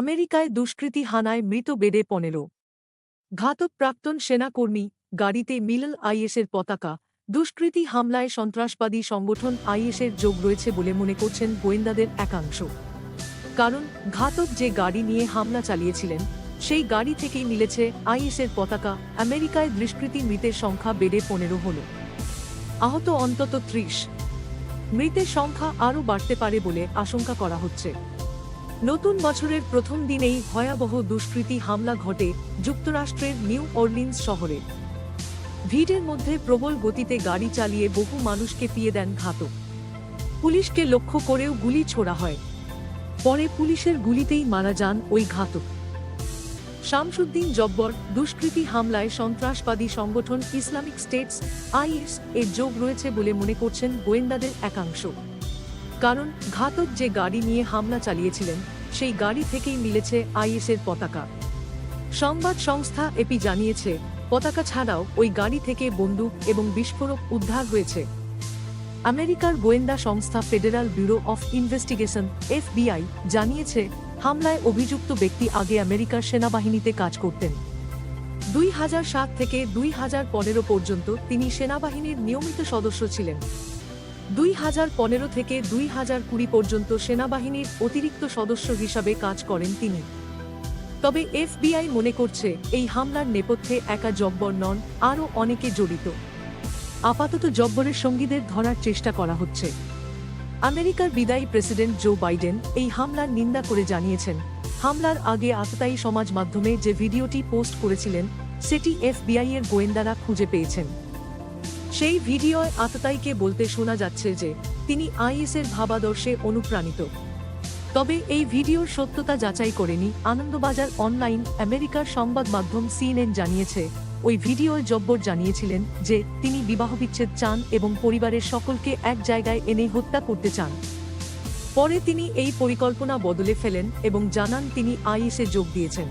আমেরিকায় দুষ্কৃতী হানায় মৃত বেড়ে 15। ঘাতক প্রাক্তন সেনাকর্মী, গাড়িতে মিলল আইএসের পতাকা। দুষ্কৃতী হামলায় সন্ত্রাসবাদী সংগঠন আইএসের যোগ রয়েছে বলে মনে করছেন গোয়েন্দাদের একাংশ। কারণ ঘাতক যে গাড়ি নিয়ে হামলা চালিয়েছিলেন সেই গাড়ি থেকেই মিলেছে আইএসের পতাকা। আমেরিকায় দুষ্কৃতী মৃতের সংখ্যা বেড়ে 15 হল। আহত অন্তত 30। মৃতের সংখ্যা আরও বাড়তে পারে বলে আশঙ্কা করা হচ্ছে। নতুন বছরের প্রথম দিনেই ভয়াবহ দুষ্কৃতী হামলা ঘটে যুক্তরাষ্ট্রের নিউ অরলিন্স শহরে। ভিড়ের মধ্যে প্রবল গতিতে গাড়ি চালিয়ে বহু মানুষকে পিয়ে দেন ঘাতক। পুলিশকে লক্ষ্য করেও গুলি ছোড়া হয়। পরে পুলিশের গুলিতেই মারা যান ওই ঘাতক। শামসুদ্দিন জব্বর। দুষ্কৃতী হামলায় সন্ত্রাসবাদী সংগঠন ইসলামিক স্টেটস আইএস এর যোগ রয়েছে বলে মনে করছেন গোয়েন্দাদের একাংশ। কারণ ঘাতক যে গাড়ি নিয়ে হামলা চালিয়েছিলেন সেই গাড়ি থেকেই মিলেছে আইএসের পতাকা। সংবাদ সংস্থা এপি জানিয়েছে, পতাকা ছাড়াও ওই গাড়ি থেকে বন্দুক এবং বিস্ফোরক উদ্ধার হয়েছে। আমেরিকার গোয়েন্দা সংস্থা federal bureau of investigation FBI জানিয়েছে, হামলায় অভিযুক্ত ব্যক্তি আগে আমেরিকার সেনাবাহিনীতে কাজ করতেন। 2007 থেকে 2015 পর্যন্ত তিনি সেনাবাহিনীর নিয়মিত সদস্য ছিলেন। 2015 থেকে 2020 পর্যন্ত সেনাবাহিনীর অতিরিক্ত সদস্য হিসাবে কাজ করেন তিনি। তবে এফবিআই মনে করছে এই হামলার নেপথ্যে একা জব্বর নন, আরও অনেকে জড়িত। আপাতত জব্বরের সঙ্গীদের ধরার চেষ্টা করা হচ্ছে। আমেরিকার বিদায়ী প্রেসিডেন্ট জো বাইডেন এই হামলার নিন্দা করে জানিয়েছেন, হামলার আগে আততায়ী সমাজ মাধ্যমে যে ভিডিওটি পোস্ট করেছিলেন সেটি এফবিআই এর গোয়েন্দারা খুঁজে পেয়েছেন। সেই ভিডিওয় আততায়ীকে বলতে শোনা যাচ্ছে যে তিনি আইএসের ভাবাদর্শে অনুপ্রাণিত। তবে এই ভিডিওর সত্যতা যাচাই করেনি আনন্দবাজার অনলাইন। আমেরিকার সংবাদ মাধ্যম সিএনএন জানিয়েছে, ওই ভিডিওয় জব্বর জানিয়েছিলেন যে তিনি বিবাহবিচ্ছেদ চান এবং পরিবারের সকলকে এক জায়গায় এনে হত্যা করতে চান। পরে তিনি এই পরিকল্পনা বদলে ফেলেন এবং জানান তিনি আইএসে যোগ দিয়েছেন।